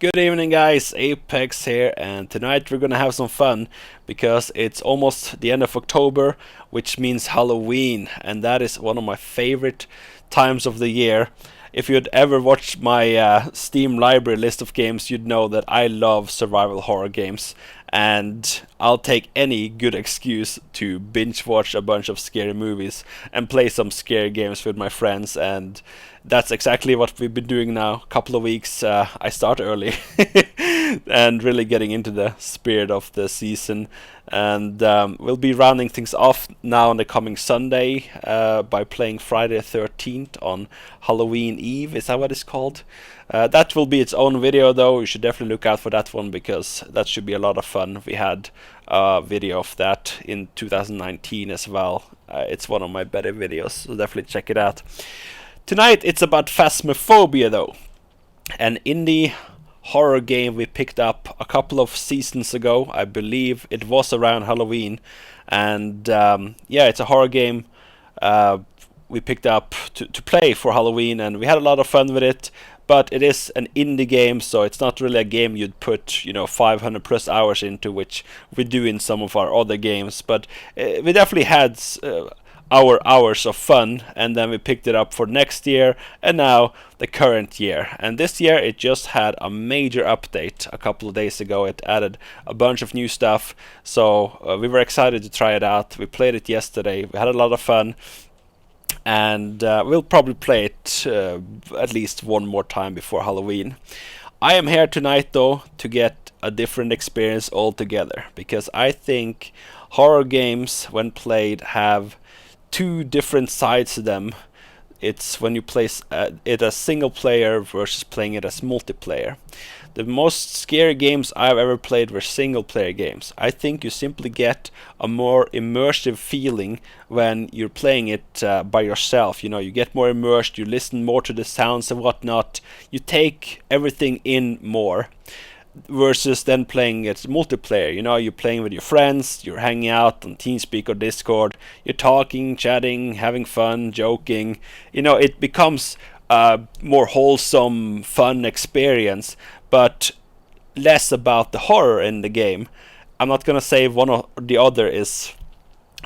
Good evening guys, Apex here, and tonight we're gonna have some fun because it's almost the end of October, which means Halloween, and that is one of my favorite times of the year. If you'd ever watched my Steam library list of games, you'd know that I love survival horror games, and I'll take any good excuse to binge watch a bunch of scary movies and play some scary games with my friends, and that's exactly what we've been doing now. A couple of weeks. I start early and really getting into the spirit of the season. And we'll be rounding things off now on the coming Sunday by playing Friday the 13th on Halloween Eve. Is that what it's called? That will be its own video though. You should definitely look out for that one because that should be a lot of fun. We had a video of that in 2019 as well. It's one of my better videos, so definitely check it out. Tonight it's about Phasmophobia though, an indie horror game we picked up a couple of seasons ago. I believe it was around Halloween, and yeah, it's a horror game we picked up to play for Halloween, and we had a lot of fun with it. But it is an indie game, so it's not really a game you'd put 500 plus hours into, which we do in some of our other games. But we definitely had our hours of fun, and then we picked it up for next year and now the current year. And this year it just had a major update a couple of days ago. It added a bunch of new stuff, so we were excited to try it out. We played it yesterday, we had a lot of fun, and we'll probably play it at least one more time before Halloween. I am here tonight though to get a different experience altogether, because I think horror games when played have two different sides to them. It's when you play it as single player versus playing it as multiplayer. The most scary games I've ever played were single player games. I think you simply get a more immersive feeling when you're playing it by yourself. You get more immersed, you listen more to the sounds and whatnot, you take everything in more. Versus then playing it multiplayer. You're playing with your friends, you're hanging out on TeamSpeak or Discord, you're talking, chatting, having fun, joking. It becomes a more wholesome, fun experience, but less about the horror in the game. I'm not gonna say one or the other is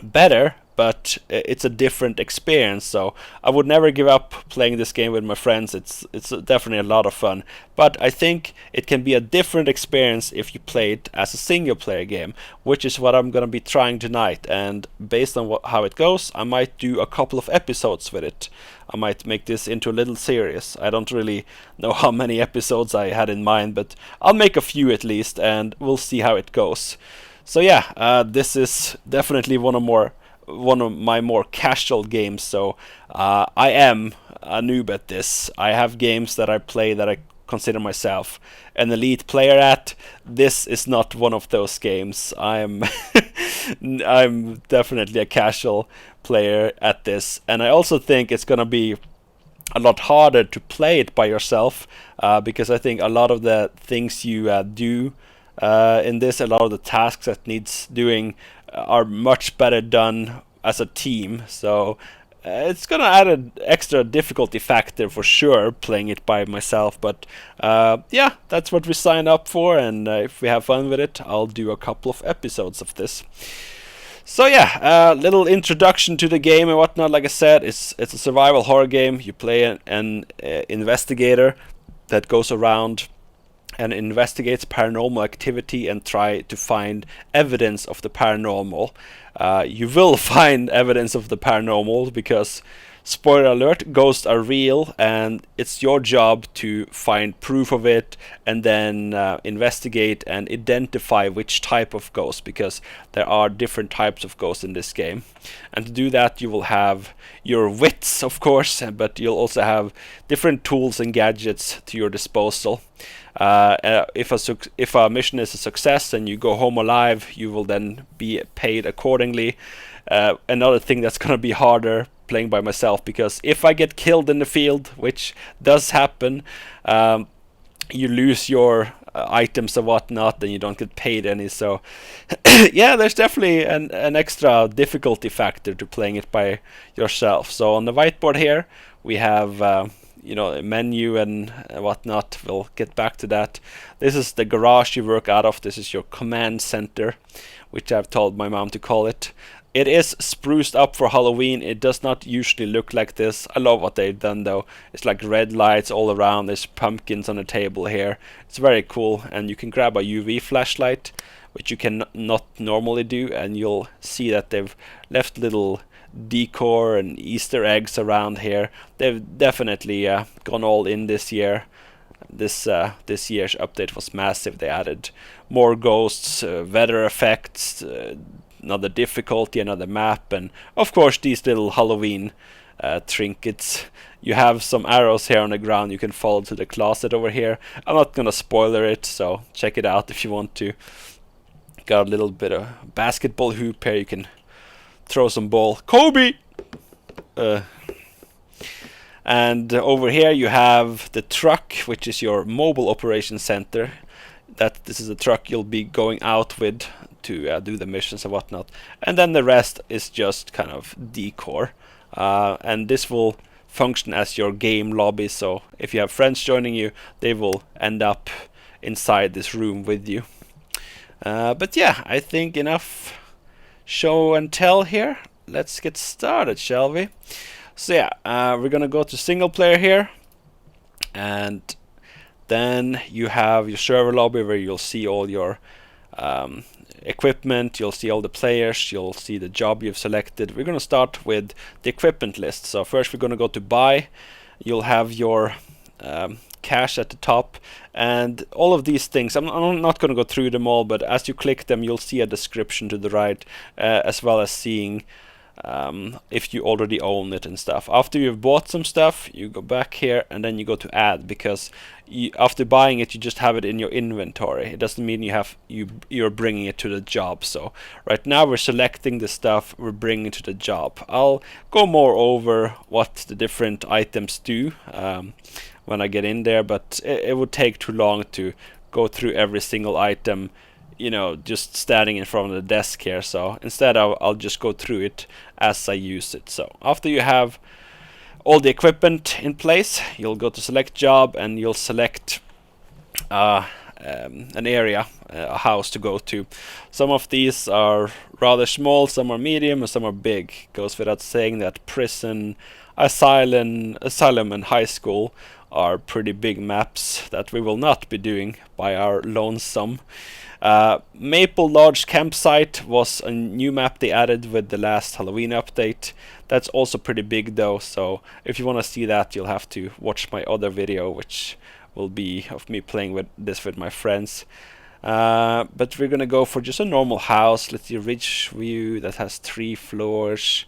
better, but it's a different experience, so I would never give up playing this game with my friends. It's definitely a lot of fun, but I think it can be a different experience if you play it as a single player game, which is what I'm gonna be trying tonight. And based on how it goes, I might do a couple of episodes with it. I might make this into a little series. I don't really know how many episodes I had in mind, but I'll make a few at least, and we'll see how it goes. So yeah, this is definitely one of my more casual games, so I am a noob at this. I have games that I play that I consider myself an elite player at. This is not one of those games. I'm definitely a casual player at this, and I also think it's gonna be a lot harder to play it by yourself, because I think a lot of the things you do in this, a lot of the tasks that needs doing are much better done as a team. So it's gonna add an extra difficulty factor for sure playing it by myself, but yeah, that's what we signed up for, and if we have fun with it, I'll do a couple of episodes of this. So yeah, little introduction to the game and whatnot. Like I said, it's a survival horror game. You play an investigator that goes around and investigates paranormal activity and try to find evidence of the paranormal. You will find evidence of the paranormal because, spoiler alert, ghosts are real, and it's your job to find proof of it and then investigate and identify which type of ghost, because there are different types of ghosts in this game. And to do that, you will have your wits, of course, but you'll also have different tools and gadgets to your disposal. If a mission is a success and you go home alive, you will then be paid accordingly. Another thing that's gonna be harder playing by myself, because if I get killed in the field, which does happen, you lose your items and whatnot, and you don't get paid any. So yeah, there's definitely an extra difficulty factor to playing it by yourself. So on the whiteboard here we have you know, menu and whatnot. We'll get back to that. This is the garage you work out of. This is your command center, which I've told my mom to call it. It is spruced up for Halloween. It does not usually look like this. I love what they've done though. It's like red lights all around. There's pumpkins on the table here. It's very cool, and you can grab a UV flashlight, which you can not normally do, and you'll see that they've left little decor and Easter eggs around here. They've definitely gone all in this year. This year's update was massive. They added more ghosts, weather effects, another difficulty, another map, and of course these little Halloween trinkets. You have some arrows here on the ground you can follow to the closet over here. I'm not gonna spoiler it, so check it out if you want to. Got a little bit of basketball hoop here. You can throw some ball. Kobe! And over here you have the truck, which is your mobile operation center. This is a truck you'll be going out with to do the missions and whatnot. And then the rest is just kind of decor. And this will function as your game lobby, so if you have friends joining you, they will end up inside this room with you. But yeah, I think enough show and tell here. Let's get started, shall we? So yeah, we're gonna go to single player here, and then you have your server lobby where you'll see all your equipment, you'll see all the players, you'll see the job you've selected. We're gonna start with the equipment list. So first we're gonna go to buy. You'll have your cache at the top, and all of these things, I'm not going to go through them all, but as you click them you'll see a description to the right, as well as seeing if you already own it and stuff. After you've bought some stuff, you go back here and then you go to add, because after buying it you just have it in your inventory. It doesn't mean you're bringing it to the job. So right now we're selecting the stuff we're bringing to the job. I'll go more over what the different items do when I get in there, but it would take too long to go through every single item, you know, just standing in front of the desk here. So instead I'll just go through it as I use it. So after you have all the equipment in place, you'll go to select job and you'll select an area, a house to go to. Some of these are rather small, some are medium, and some are big. Goes without saying that prison, asylum and high school are pretty big maps that we will not be doing by our lonesome. Maple Lodge Campsite was a new map they added with the last Halloween update. That's also pretty big though, so if you want to see that you'll have to watch my other video, which will be of me playing with this with my friends. But we're gonna go for just a normal house. Let's see, Ridge View, that has 3 floors.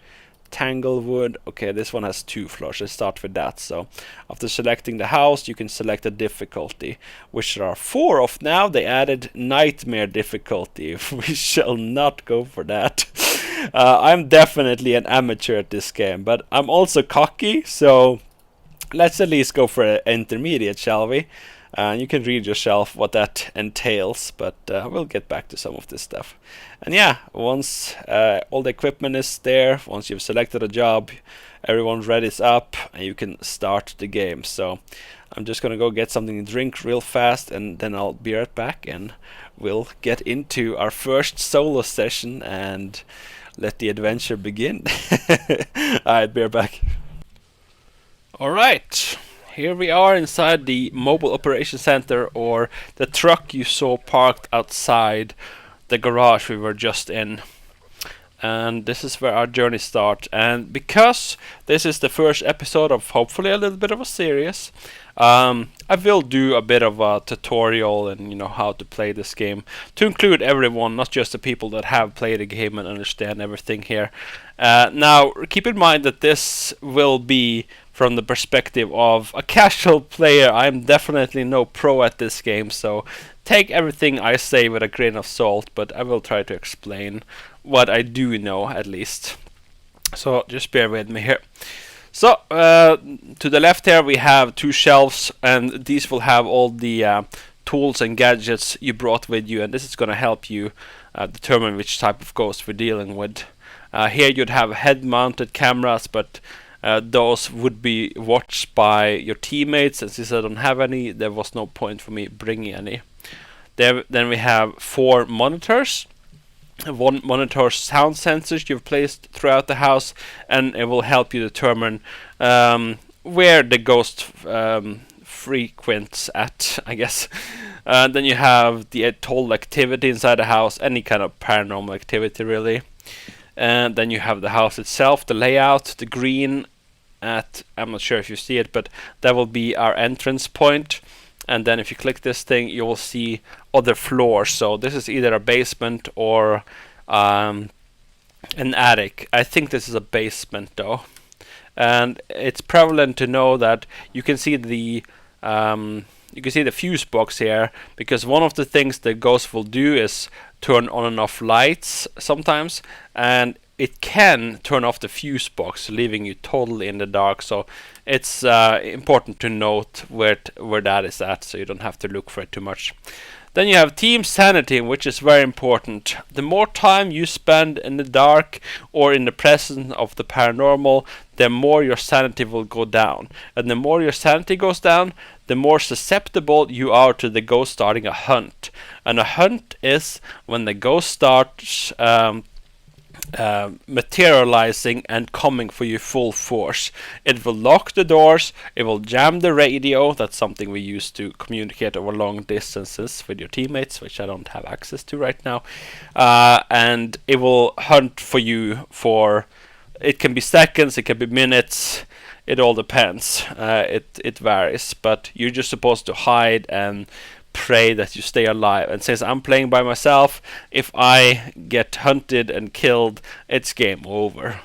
Tanglewood, okay, this one has 2 floors. Let's start with that. So after selecting the house you can select a difficulty, which there are 4 of now. They added nightmare difficulty. We shall not go for that. I'm definitely an amateur at this game, but I'm also cocky, so let's at least go for an intermediate, shall we? You can read yourself what that entails, but we'll get back to some of this stuff. And yeah, once all the equipment is there, once you've selected a job, everyone's ready up, and you can start the game. So I'm just gonna go get something to drink real fast, and then I'll be right back, and we'll get into our first solo session and let the adventure begin. Alright, be right back. Alright. Here we are inside the mobile operation center, or the truck you saw parked outside the garage we were just in. And this is where our journey starts. And because this is the first episode of hopefully a little bit of a series, I will do a bit of a tutorial and, you know, how to play this game, to include everyone, not just the people that have played the game and understand everything here. Now keep in mind that this will be from the perspective of a casual player. I'm definitely no pro at this game, so take everything I say with a grain of salt, but I will try to explain what I do know at least. So just bear with me here. So to the left here we have 2 shelves, and these will have all the tools and gadgets you brought with you, and this is going to help you determine which type of ghost we're dealing with. Here you'd have head-mounted cameras, but those would be watched by your teammates, and since I don't have any, there was no point for me bringing any. Then we have 4 monitors. One monitor sound sensors you've placed throughout the house, and it will help you determine where the ghost frequents at, I guess. Then you have the total activity inside the house, any kind of paranormal activity really. And then you have the house itself, the layout, the green at, I'm not sure if you see it, but that will be our entrance point. And then if you click this thing, you will see other floors. So this is either a basement or an attic. I think this is a basement though. And it's prevalent to know that you can see the fuse box here, because one of the things the ghost will do is turn on and off lights sometimes, and it can turn off the fuse box, leaving you totally in the dark. So it's important to note where that is at, so you don't have to look for it too much. Then you have team sanity, which is very important. The more time you spend in the dark or in the presence of the paranormal, the more your sanity will go down. And the more your sanity goes down, the more susceptible you are to the ghost starting a hunt. And a hunt is when the ghost starts materializing and coming for you full force. It will lock the doors, it will jam the radio, that's something we use to communicate over long distances with your teammates, which I don't have access to right now, and it will hunt for you for, it can be seconds, it can be minutes, it all depends, it varies, but you're just supposed to hide and pray that you stay alive. And since I'm playing by myself, if I get hunted and killed, it's game over.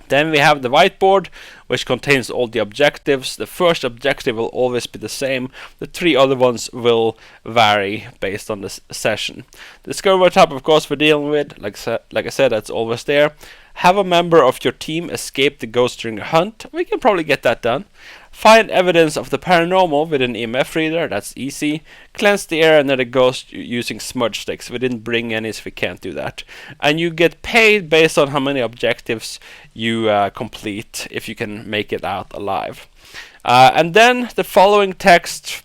Then we have the whiteboard, which contains all the objectives. The first objective will always be the same. The 3 other ones will vary based on the session. The discovery tab, of course, we're dealing with. Like I said, that's always there. Have a member of your team escape the ghost during a hunt. We can probably get that done. Find evidence of the paranormal with an EMF reader. That's easy. Cleanse the air and then the ghost using smudge sticks. We didn't bring any, so we can't do that. And you get paid based on how many objectives you complete, if you can make it out alive. And then the following text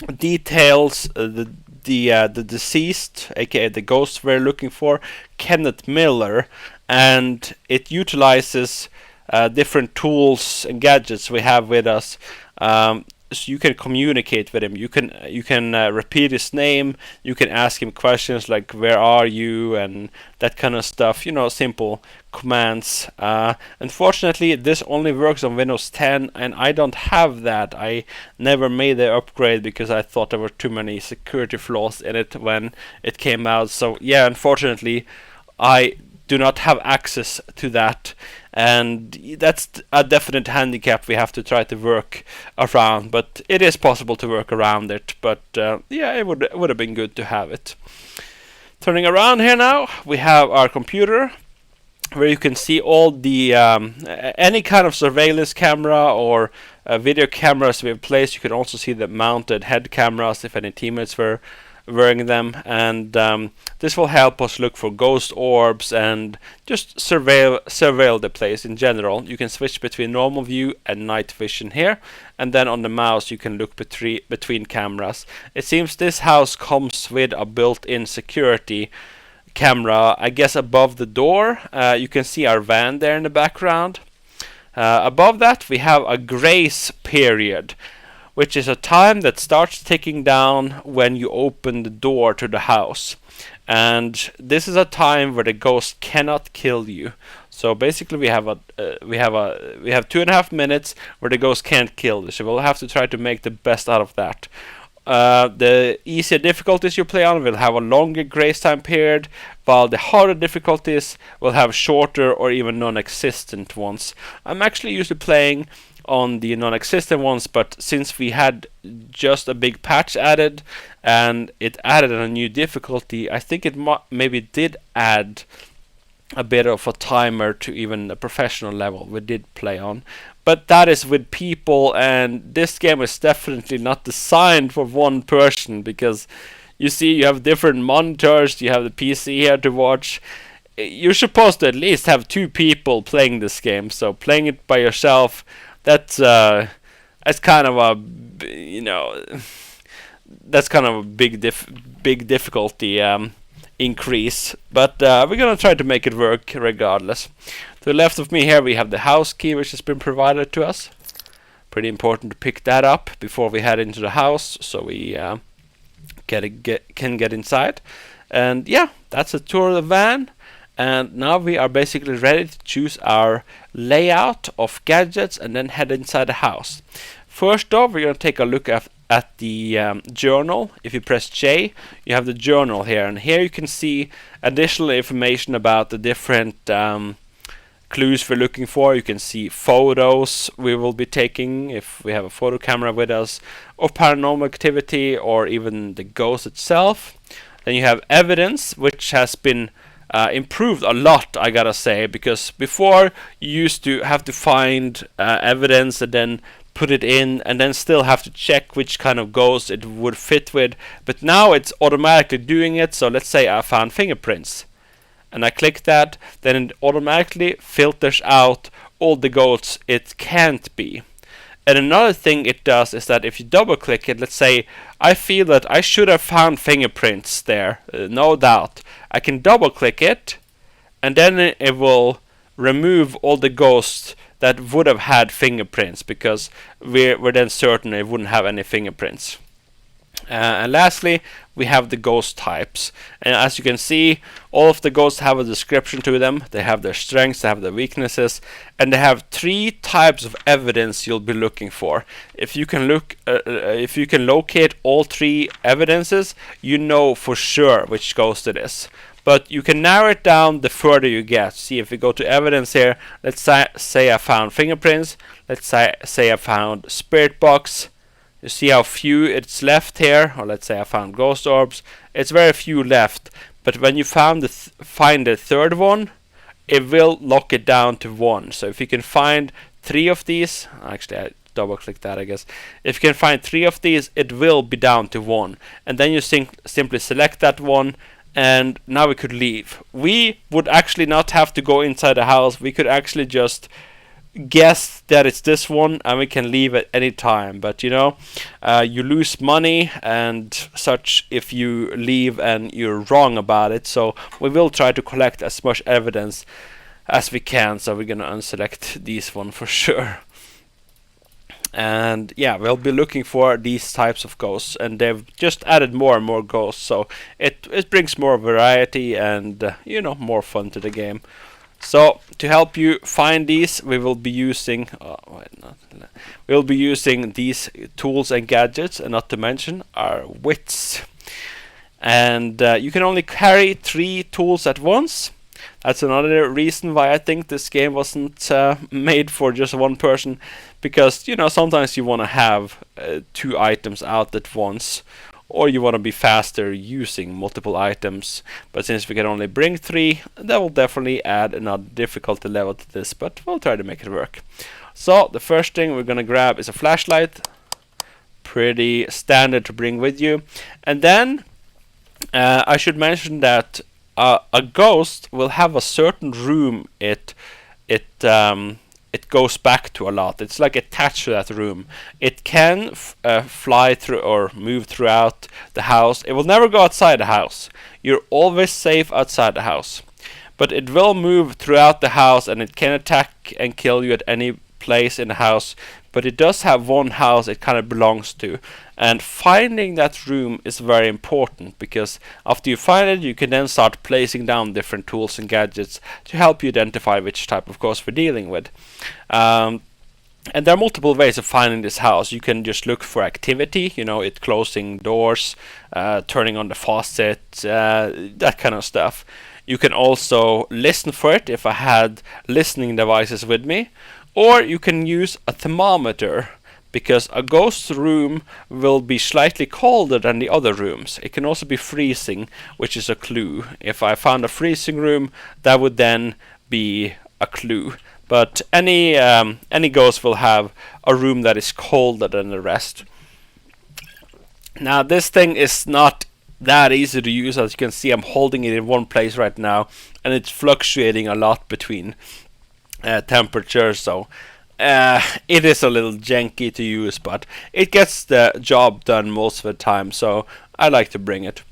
details the deceased, aka the ghost we're looking for, Kenneth Miller, and it utilizes different tools and gadgets we have with us, so you can communicate with him. You can repeat his name. You can ask him questions like "Where are you?" and that kind of stuff. You know, simple commands. Unfortunately, this only works on Windows 10, and I don't have that. I never made the upgrade because I thought there were too many security flaws in it when it came out. So yeah, unfortunately, I do not have access to that, and that's a definite handicap we have to try to work around, but it is possible to work around it. But yeah, it would have been good to have it. Turning around here now, we have our computer, where you can see all the any kind of surveillance camera or video cameras we've placed. You can also see the mounted head cameras if any teammates were wearing them, and this will help us look for ghost orbs and just surveil the place in general. You can switch between normal view and night vision here, and then on the mouse you can look between cameras. It seems this house comes with a built-in security camera, I guess above the door. You can see our van there in the background. Above that we have a grace period, which is a time that starts ticking down when you open the door to the house. And this is a time where the ghost cannot kill you. So basically we have 2.5 minutes where the ghost can't kill you. So we'll have to try to make the best out of that. The easier difficulties you play on will have a longer grace time period, while the harder difficulties will have shorter or even non-existent ones. I'm actually usually playing on the non-existent ones, but since we had just a big patch added and it added a new difficulty, I think it maybe did add a bit of a timer to even the professional level we did play on. But that is with people, and this game is definitely not designed for one person, because you see you have different monitors, you have the PC here to watch. you're supposed to at least have 2 people playing this game. So playing it by yourself, that's kind of a, that's kind of a big difficulty increase. But we're gonna try to make it work regardless. To the left of me here we have the house key, which has been provided to us. Pretty important to pick that up before we head into the house, so we can get inside. And yeah, that's a tour of the van. And now we are basically ready to choose our layout of gadgets and then head inside the house. First off, we're going to take a look at the journal. If you press J, you have the journal here, and here you can see additional information about the different clues we're looking for. You can see photos we will be taking if we have a photo camera with us, of paranormal activity, or even the ghost itself. Then you have evidence, which has been improved a lot, I gotta say, because before you used to have to find evidence and then put it in and then still have to check which kind of ghost it would fit with, but now it's automatically doing it. So let's say I found fingerprints and I click that, then it automatically filters out all the ghosts it can't be. And another thing it does is that if you double click it, let's say I feel that I should have found fingerprints there, no doubt, I can double click it and then it will remove all the ghosts that would have had fingerprints, because we're then certain it wouldn't have any fingerprints. And lastly, we have the ghost types, and as you can see, all of the ghosts have a description to them. They have their strengths, they have their weaknesses, and they have 3 types of evidence you'll be looking for. If you can locate all 3 evidences, you know for sure which ghost it is. But you can narrow it down the further you get. See, if we go to evidence here, let's say I found fingerprints, let's say I found spirit box. You see how few it's left here, or let's say I found ghost orbs. It's very few left, but when you find the 3rd one, it will lock it down to 1. So if you can find 3 of these, actually I double click that, I guess. If you can find 3 of these, it will be down to 1, and then you simply select that one. And now we could leave. We would actually not have to go inside the house. We could actually just guess that it's this one, and we can leave at any time. But you lose money and such if you leave and you're wrong about it. So we will try to collect as much evidence as we can. So we're gonna unselect this one for sure. And yeah, we'll be looking for these types of ghosts, and they've just added more and more ghosts, so it brings more variety and more fun to the game. So to help you find these, we will be using these tools and gadgets, and not to mention our wits. And you can only carry 3 tools at once. That's another reason why I think this game wasn't made for just one person, because sometimes you want to have 2 items out at once, or you want to be faster using multiple items. But since we can only bring 3, that will definitely add another difficulty level to this, but we'll try to make it work. So the first thing we're gonna grab is a flashlight, pretty standard to bring with you. And then I should mention that a ghost will have a certain room it goes back to a lot. It's like attached to that room. It can fly through or move throughout the house. It will never go outside the house. You're always safe outside the house. But it will move throughout the house, and it can attack and kill you at any place in the house. But it does have one house it kind of belongs to. And finding that room is very important, because after you find it, you can then start placing down different tools and gadgets to help you identify which type of ghost we're dealing with. And there are multiple ways of finding this house. You can just look for activity, it closing doors, turning on the faucet, that kind of stuff. You can also listen for it if I had listening devices with me, or you can use a thermometer, because a ghost room will be slightly colder than the other rooms. It can also be freezing, which is a clue. If I found a freezing room, that would then be a clue. But any ghost will have a room that is colder than the rest. Now this thing is not that easy to use. As you can see, I'm holding it in one place right now, and it's fluctuating a lot between temperatures, so it is a little janky to use, but it gets the job done most of the time, so I like to bring it.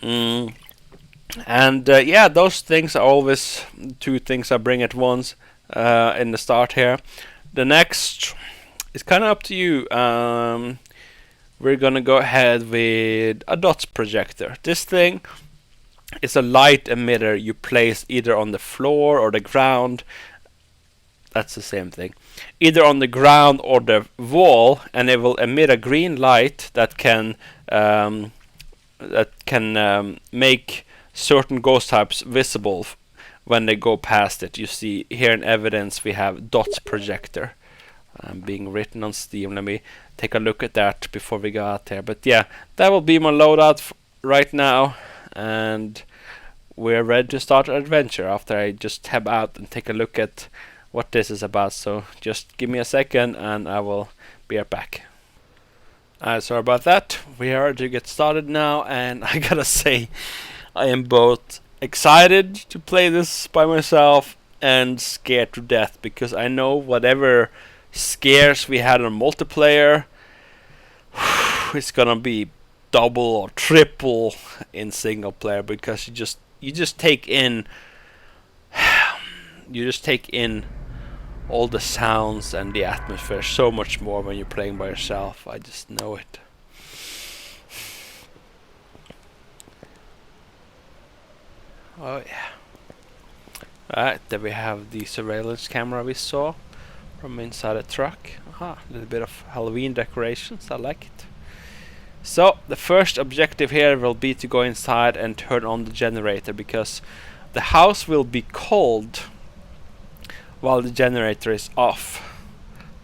And yeah, those things are always two things I bring at once in the start here. The next is kind of up to you. We're gonna go ahead with a dots projector. This thing is a light emitter you place either on the floor or the ground. That's the same thing. Either on the ground or the wall, and it will emit a green light that can make certain ghost types visible when they go past it. You see here in evidence we have dots projector being written on Steam. Let me take a look at that before we go out there. But yeah, that will be my loadout right now, and we're ready to start our adventure after I just tab out and take a look at what this is about. So just give me a second and I will be right back. Sorry about that. We are to get started now, and I gotta say I am both excited to play this by myself and scared to death, because I know whatever scares we had on multiplayer, it's gonna be double or triple in single player, because you just take in all the sounds and the atmosphere so much more when you're playing by yourself. I just know it. Oh yeah. Alright, there we have the surveillance camera we saw from inside a truck. Aha, a little bit of Halloween decorations, I like it. So, the first objective here will be to go inside and turn on the generator, because the house will be cold while the generator is off.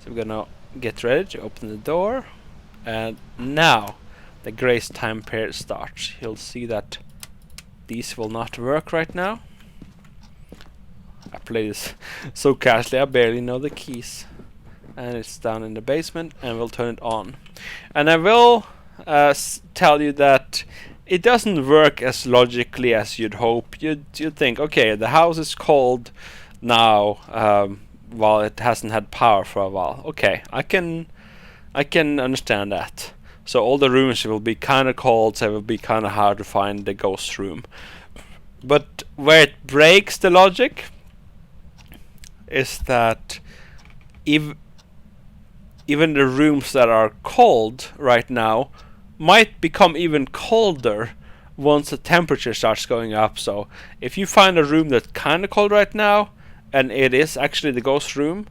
So we're gonna get ready to open the door, and now the grace time period starts. You'll see that these will not work right now. I play this so casually, I barely know the keys. And it's down in the basement, and we'll turn it on. And I will tell you that it doesn't work as logically as you'd hope. You'd think, okay, the house is cold now while it hasn't had power for a while. Okay, I can understand that. So all the rooms will be kind of cold, so it will be kind of hard to find the ghost room. But where it breaks the logic is that even the rooms that are cold right now might become even colder once the temperature starts going up. So if you find a room that's kind of cold right now, and it is actually the ghost room,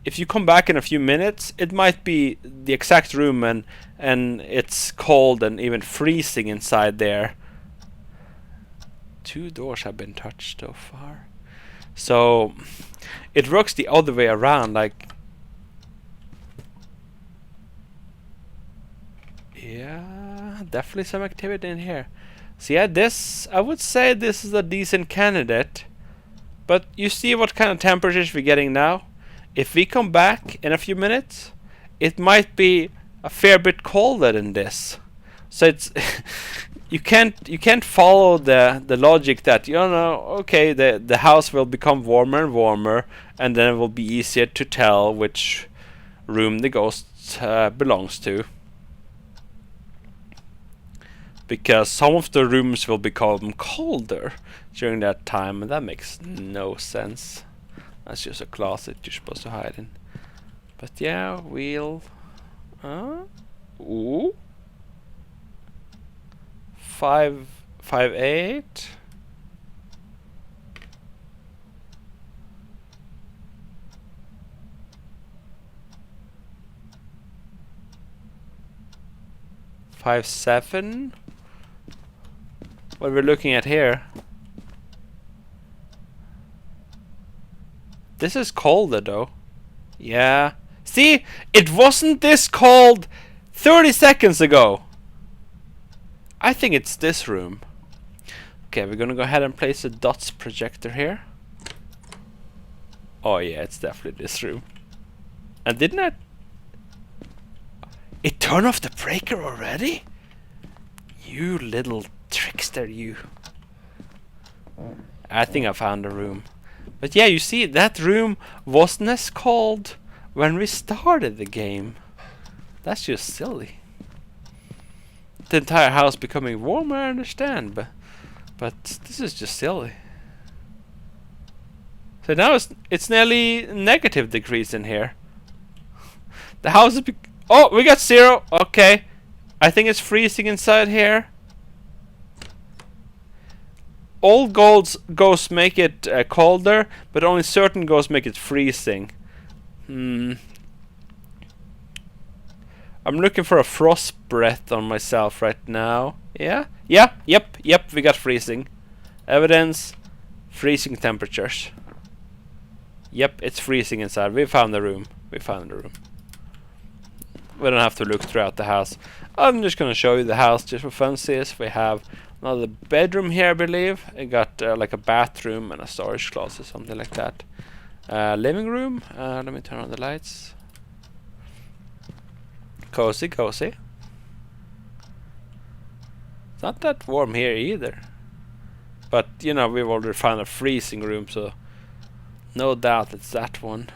if you come back in a few minutes, it might be the exact room, and it's cold and even freezing inside there. 2 doors have been touched so far. So it works the other way around, like, yeah, definitely some activity in here. So yeah, I would say this is a decent candidate. But you see what kind of temperatures we're getting now? If we come back in a few minutes, it might be a fair bit colder than this. So it's you can't follow the logic that, you know, okay, the house will become warmer and warmer, and then it will be easier to tell which room the ghost belongs to. Because some of the rooms will become colder during that time, and that makes no sense. That's just a closet you're supposed to hide in. But yeah, we'll... ooh. 558. Five, 7. What we're looking at here. This is colder though. Yeah. See? It wasn't this cold 30 seconds ago. I think it's this room. Okay, we're gonna go ahead and place a dots projector here. Oh yeah, it's definitely this room. And didn't it turn off the breaker already? You little trickster, you. I think I found a room. But yeah, you see, that room wasn't as cold when we started the game. That's just silly. The entire house becoming warmer, I understand, but this is just silly. So now it's nearly negative degrees in here. The house is oh, we got 0. Okay, I think it's freezing inside here. All ghosts make it colder, but only certain ghosts make it freezing. I'm looking for a frost breath on myself right now. Yeah? Yep, we got freezing. Evidence, freezing temperatures. Yep, it's freezing inside. We found the room. We don't have to look throughout the house. I'm just gonna show you the house just for funsies. We have another bedroom here, I believe. I got like a bathroom and a storage closet, something like that. Living room. Let me turn on the lights. Cozy. It's not that warm here either. But, you know, we've already found a freezing room, so no doubt it's that one.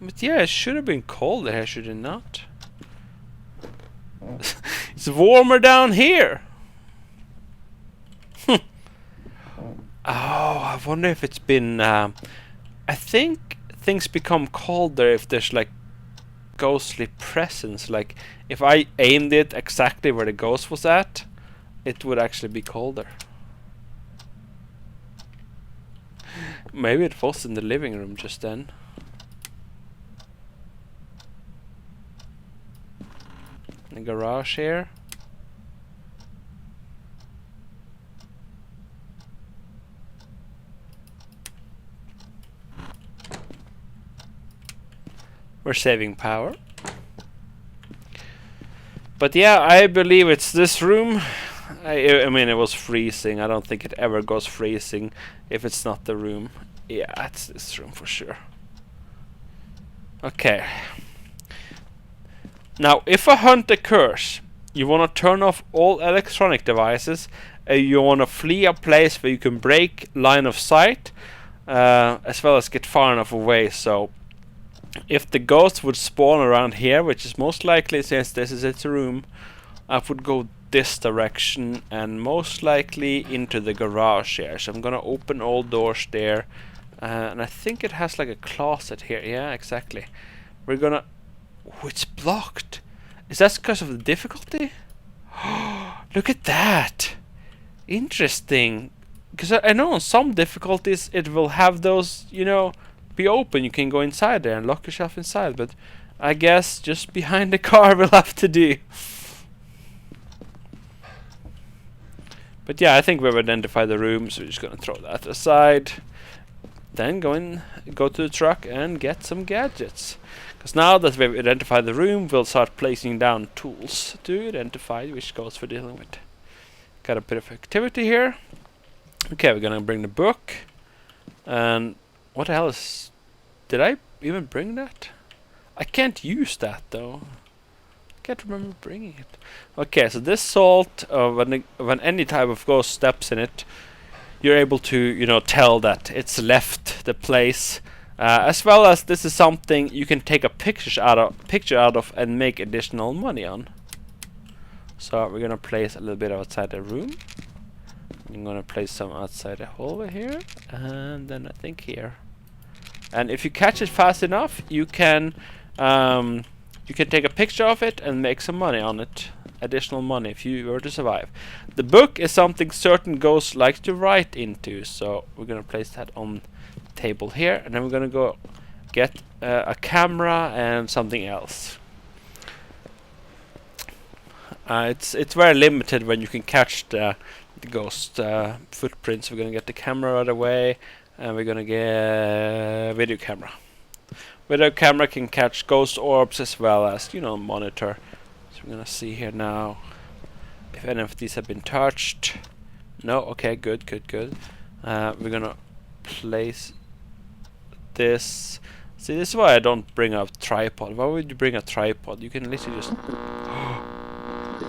But yeah, it should have been colder here, should it not? It's warmer down here. Oh, I wonder if it's been... I think things become colder if there's like ghostly presence. Like if I aimed it exactly where the ghost was at, it would actually be colder. Maybe it was in the living room just then. The garage here. We're saving power. But yeah, I believe it's this room. I mean, it was freezing. I don't think it ever goes freezing if it's not the room. Yeah, it's this room for sure. Okay. Now, if a hunt occurs, you want to turn off all electronic devices. You want to flee a place where you can break line of sight, as well as get far enough away. So, if the ghost would spawn around here, which is most likely since this is its room, I would go this direction and most likely into the garage here. So I'm gonna open all doors there, and I think it has like a closet here. Yeah, exactly. We're gonna... Oh, it's blocked. Is that because of the difficulty? Look at that. Interesting. Because I know on some difficulties it will have those, you know, be open. You can go inside there and lock yourself inside, but I guess just behind the car will have to do. But yeah, I think we've identified the room, so we're just gonna throw that aside. Then go to the truck and get some gadgets. Because now that we've identified the room, we'll start placing down tools to identify which ghosts we're dealing with. Got a bit of activity here. Okay, we're gonna bring the book. And what else? Did I even bring that? I can't use that though. Can't remember bringing it. Okay, so this salt, when any type of ghost steps in it, you're able to, you know, tell that it's left the place. As well as this is something you can take a picture out of and make additional money on. So we're gonna place a little bit outside the room. I'm gonna place some outside the hallway here, and then I think here. And if you catch it fast enough, you can take a picture of it and make some money on it. Additional money if you were to survive. The book is something certain ghosts like to write into, so we're gonna place that on the table here, and then we're gonna go get a camera and something else. It's very limited when you can catch the ghost footprints. We're gonna get the camera right away, and we're gonna get a video camera. Video camera can catch ghost orbs as well as, you know, monitor. So we're gonna see here now if any of these have been touched. No. Okay, good. We're gonna place this. See, this is why I don't bring a tripod. Why would you bring a tripod? You can literally just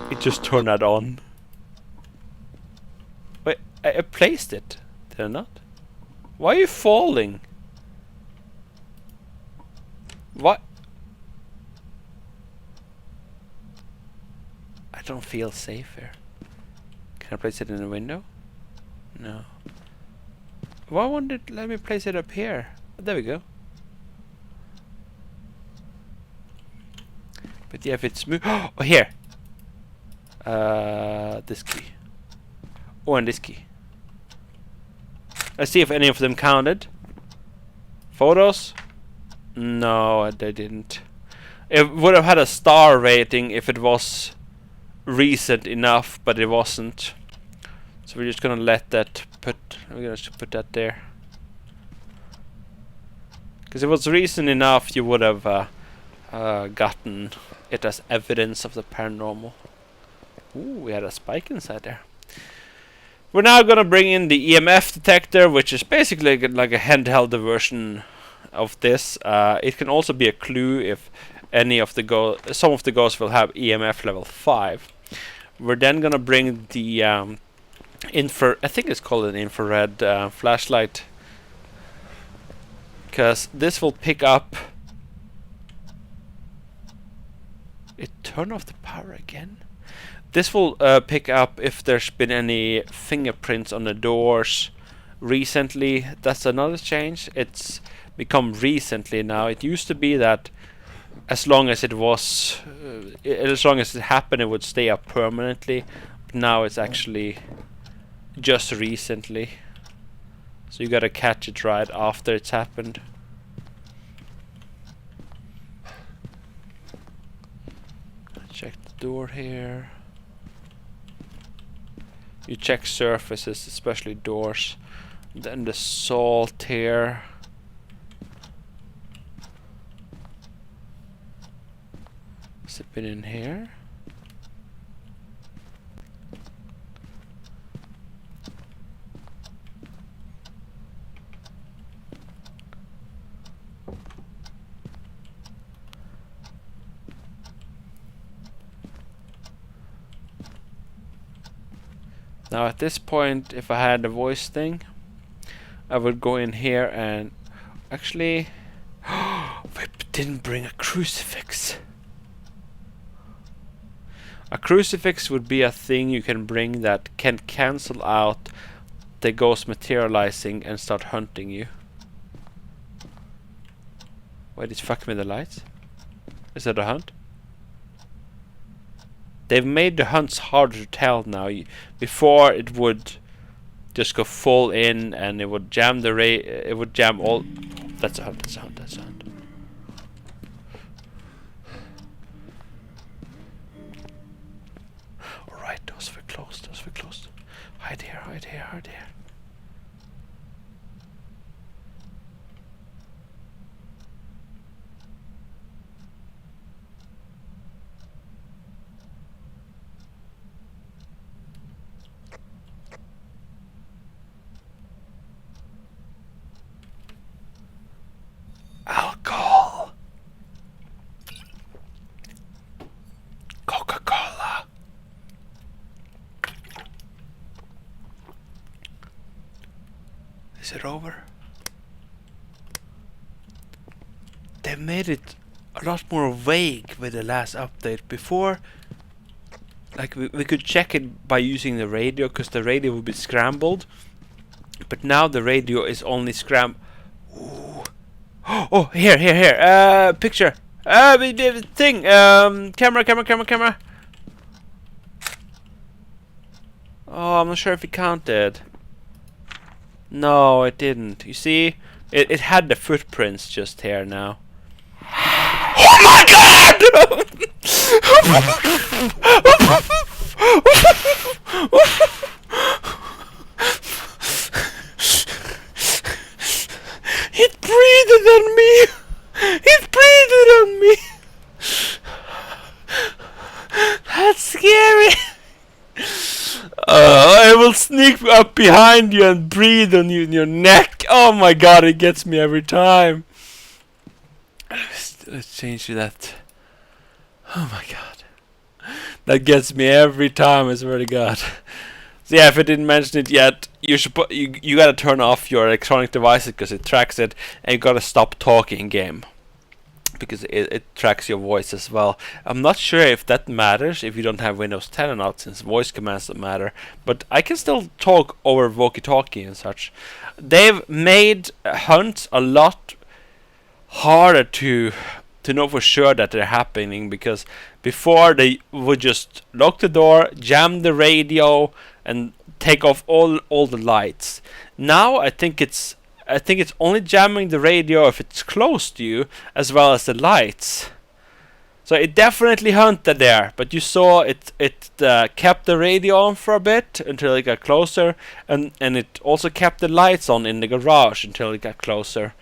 It just turned that on. Wait, I placed it. Did I not? Why are you falling? What? I don't feel safe here. Can I place it in the window? No. Why won't it let me place it up here? There we go. But yeah, if it's oh, here. This key. Oh, and this key. Let's see if any of them counted. Photos? No, they didn't. It would have had a star rating if it was recent enough, but it wasn't. So we're just gonna let that we're gonna just put that there. Because if it was recent enough, you would have gotten it as evidence of the paranormal. Ooh, we had a spike inside there. We're now gonna bring in the EMF detector, which is basically like a handheld version of this. It can also be a clue if any of the some of the ghosts will have EMF level 5. We're then gonna bring the I think it's called an infrared flashlight, because this will pick up. It turned off the power again. This will pick up if there's been any fingerprints on the doors recently. That's another change. It's become recently now. It used to be that as long as it was, as long as it happened, it would stay up permanently. But now it's actually just recently. So you gotta catch it right after it's happened. Check the door here. You check surfaces, especially doors. Then the salt here. Has it been in here? Now at this point, if I had the voice thing, I would go in here and actually we didn't bring a crucifix. A crucifix would be a thing you can bring that can cancel out the ghost materializing and start hunting you. Wait, it's fucking with the lights? Is that a hunt? They've made the hunts harder to tell now. Before it would just go full in and it would jam the it would jam all. That's a hunt, that's a hunt, that's a hunt. Alright, those were close, those were close. Hide here, hide here, hide here. Alcohol. Coca-Cola. Is it over? They made it a lot more vague with the last update. Before, like we could check it by using the radio, because the radio would be scrambled. But now the radio is only scrambled. Oh, here. Picture. We did a thing. Camera. Oh, I'm not sure if it counted. No, it didn't. You see, it had the footprints just here now. Oh my god! It breathed on me! It breathed on me! That's scary! I will sneak up behind you and breathe on you in your neck. Oh my god, it gets me every time. Let's change to that. Oh my god. That gets me every time, I swear to God. So yeah, if I didn't mention it yet, you should you gotta turn off your electronic devices because it tracks it, and you gotta stop talking in game because it tracks your voice as well. I'm not sure if that matters if you don't have Windows 10 or not, since voice commands don't matter. But I can still talk over walkie-talkie and such. They've made hunts a lot harder to know for sure that they're happening, because before they would just lock the door, jam the radio, and take off all the lights. Now I think it's only jamming the radio if it's close to you, as well as the lights. So it definitely hunted there, but you saw it kept the radio on for a bit until it got closer, and it also kept the lights on in the garage until it got closer.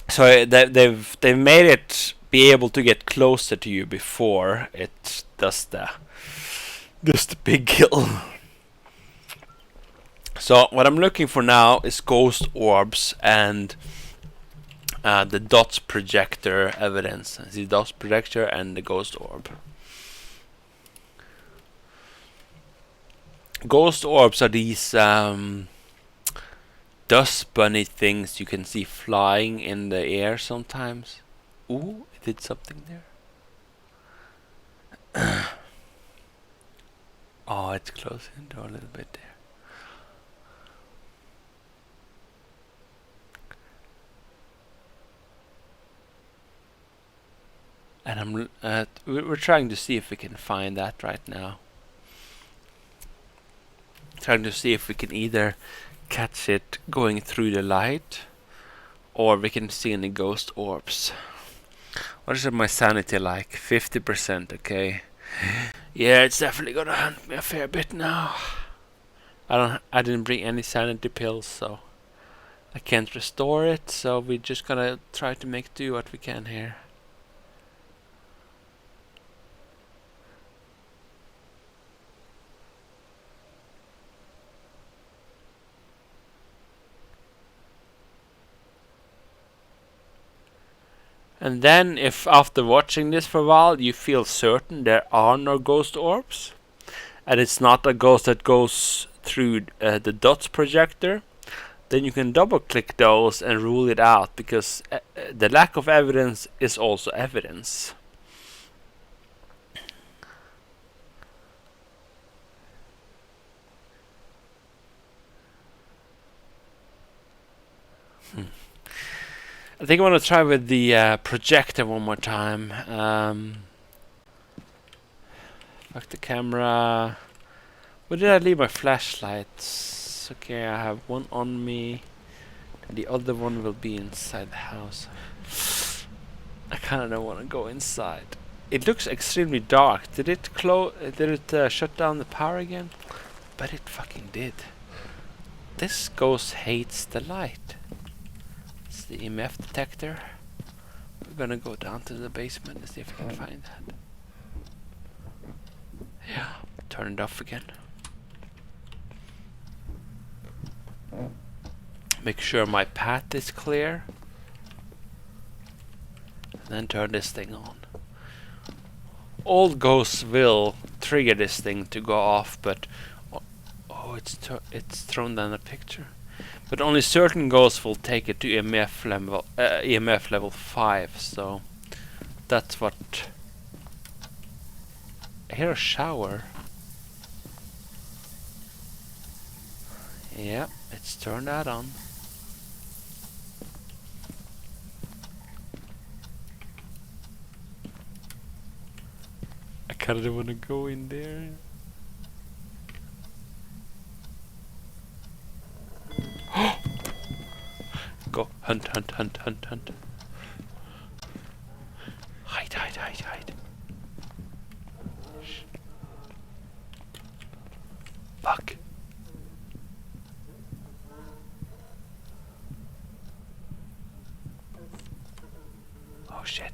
So they've made it be able to get closer to you before it does the big kill. So what I'm looking for now is ghost orbs and the dots projector evidence. The dots projector and the ghost orb. Ghost orbs are these dust bunny things you can see flying in the air sometimes. Ooh, it did something there. Oh, it's closing the door a little bit there. And we're trying to see if we can find that right now. Trying to see if we can either catch it going through the light, or we can see any ghost orbs. What is my sanity like? 50%, okay. Yeah, it's definitely gonna hunt me a fair bit now. I didn't bring any sanity pills, so I can't restore it, so we're just gonna try to make do what we can here. And then, if after watching this for a while you feel certain there are no ghost orbs, and it's not a ghost that goes through the dots projector, then you can double click those and rule it out, because the lack of evidence is also evidence. I think I want to try with the projector one more time. Fuck the camera. Where did I leave my flashlights? Okay, I have one on me, and the other one will be inside the house. I kind of don't want to go inside. It looks extremely dark. Did it shut down the power again? But it fucking did. This ghost hates the light. It's the EMF detector. We're gonna go down to the basement and see if we can find that. Yeah, turn it off again. Make sure my path is clear. And then turn this thing on. All ghosts will trigger this thing to go off, but oh, it's thrown down a picture. But only certain ghosts will take it to EMF level 5. So that's what. I hear a shower. Yeah, let's turn that on. I kinda wanna go in there. Go, hunt. Hide. Shh. Fuck. Oh shit.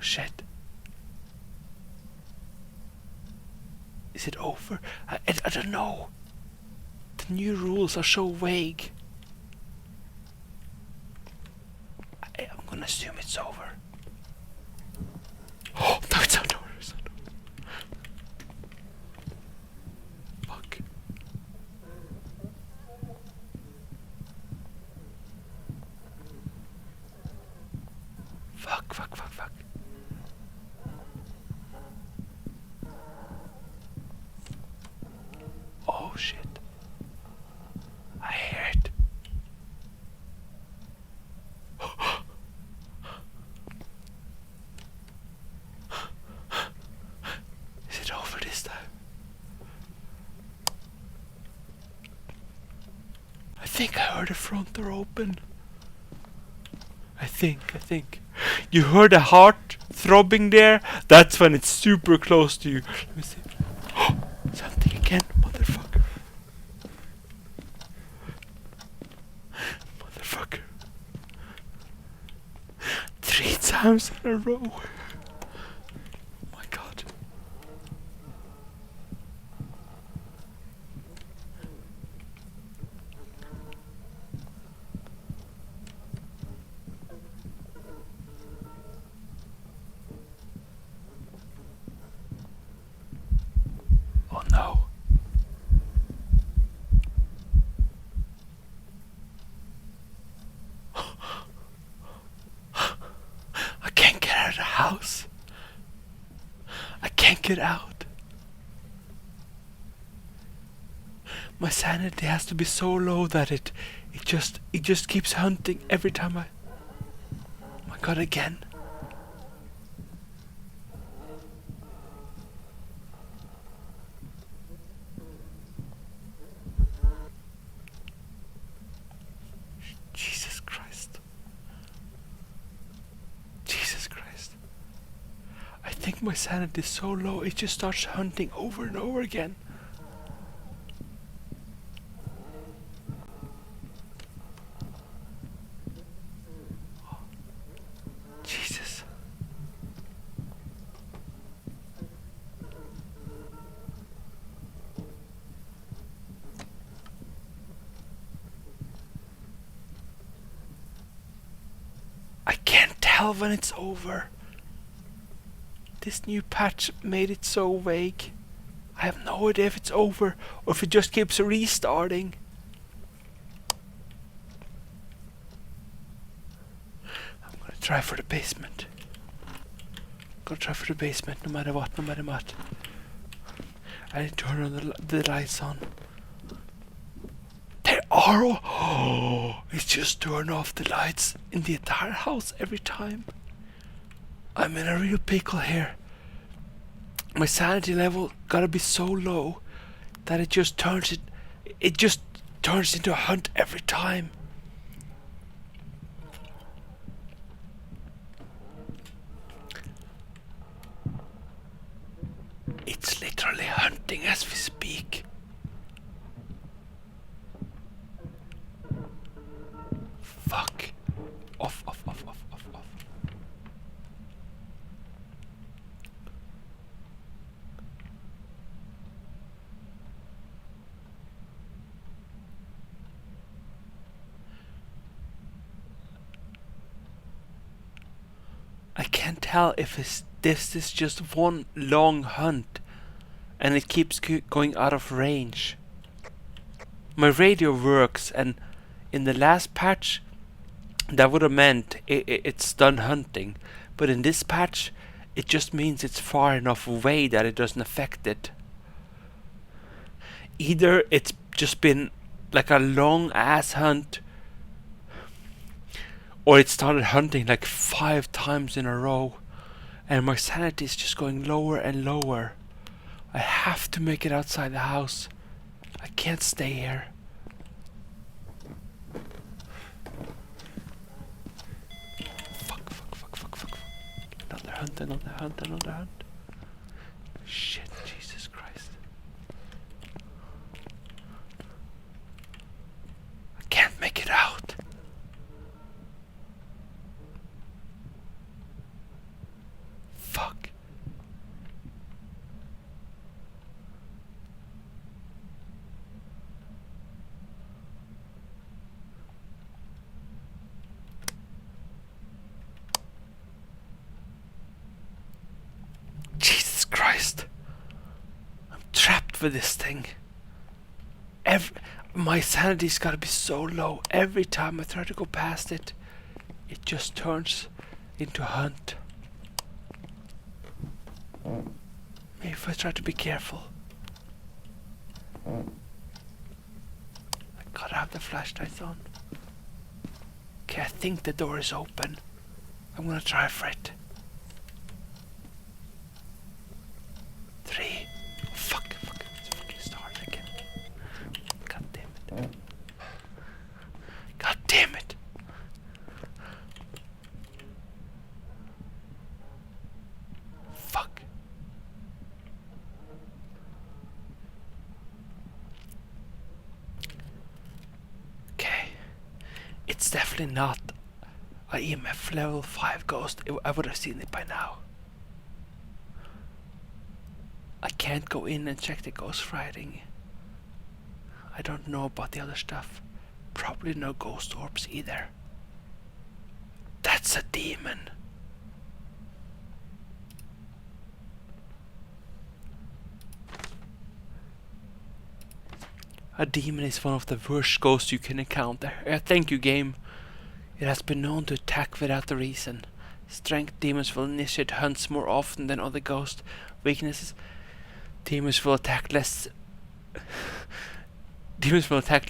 shit. Is it over? I don't know. The new rules are so vague. I'm gonna assume it's over. Oh, no, it's not over. It's not over. Fuck. Fuck, fuck, fuck, fuck. Oh shit. I hear it. Is it over this time? I think I heard the front door open. I think. You heard a heart throbbing there? That's when it's super close to you. Let me see. Something again, motherfucker. Motherfucker. 3 times in a row. Oh my god. Oh no. I can't get out of the house. I can't get out. My sanity has to be so low that it just keeps hunting every time I... Oh my god, again. Jesus Christ. Jesus Christ. I think my sanity is so low it just starts hunting over and over again. Jesus. I can't tell when it's over. This new patch made it so vague. I have no idea if it's over or if it just keeps restarting. I'm gonna try for the basement. No matter what. I didn't turn on the lights on. They are. Oh, it's just turn off the lights in the entire house every time. I'm in a real pickle here. My sanity level gotta be so low that it just turns into a hunt every time. It's literally hunting as we speak. Fuck. Off. I can't tell if this is just one long hunt and it keeps going out of range. My radio works, and in the last patch that would have meant it's done hunting, but in this patch it just means it's far enough away that it doesn't affect it. Either it's just been like a long ass hunt, or it started hunting like 5 times in a row, and my sanity is just going lower and lower. I have to make it outside the house. I can't stay here. Fuck. Another hunt. Shit, Jesus Christ. I can't make it out. up with this thing. My sanity's gotta be so low. Every time I try to go past it, it just turns into a hunt. Maybe if I try to be careful. I gotta have the flashlight on. Okay, I think the door is open. I'm gonna try for it. 3. Fuck, it's fucking starting again. God damn it. God damn it. Fuck. Okay. It's definitely not a EMF level 5 ghost. I would have seen it by now. I can't go in and check the ghost writing. I don't know about the other stuff. Probably no ghost orbs either. That's a demon. A demon is one of the worst ghosts you can encounter. Thank you, game. It has been known to attack without a reason. Strength demons will initiate hunts more often than other ghosts. Weaknesses, demons will attack less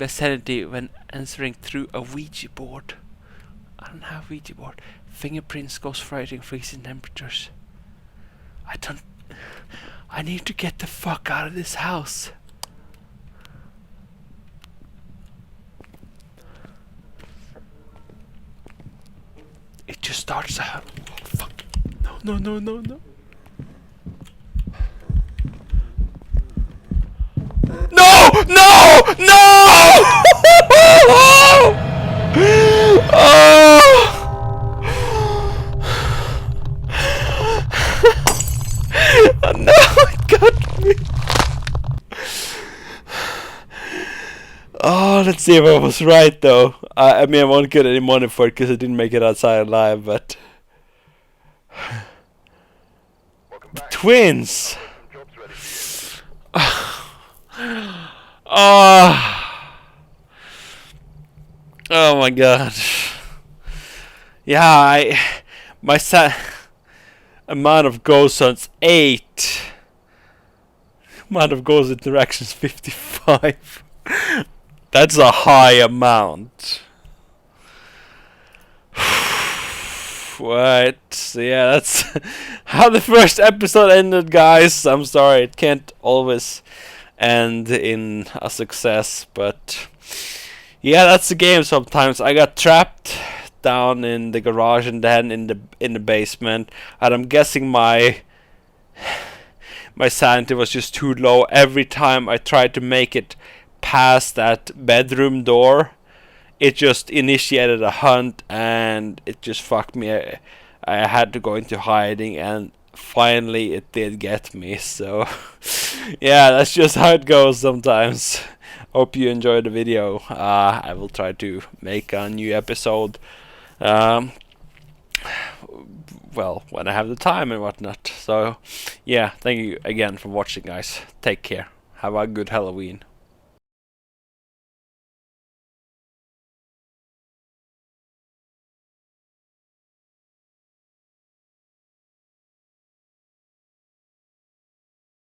sanity when answering through a Ouija board. I don't have Ouija board. Fingerprints, ghost writing, freezing temperatures. I need to get the fuck out of this house. It just starts a... Oh, fuck. No. No! Oh no, it got me. Oh, let's see if I was right though. I mean, I won't get any money for it because I didn't make it outside alive, but... Twins! Oh my god. Yeah, my amount of ghost hunts 8. Amount of ghost interactions 55. That's a high amount. Right, so yeah, that's how the first episode ended, guys. I'm sorry, it can't always end in a success, but yeah, that's the game. Sometimes I got trapped down in the garage and then in the basement, and I'm guessing my sanity was just too low. Every time I tried to make it past that bedroom door, it just initiated a hunt and it just fucked me. I had to go into hiding, and finally it did get me. So yeah, that's just how it goes sometimes. Hope you enjoyed the video. I will try to make a new episode well, when I have the time and whatnot. So yeah, thank you again for watching, guys. Take care. Have a good Halloween.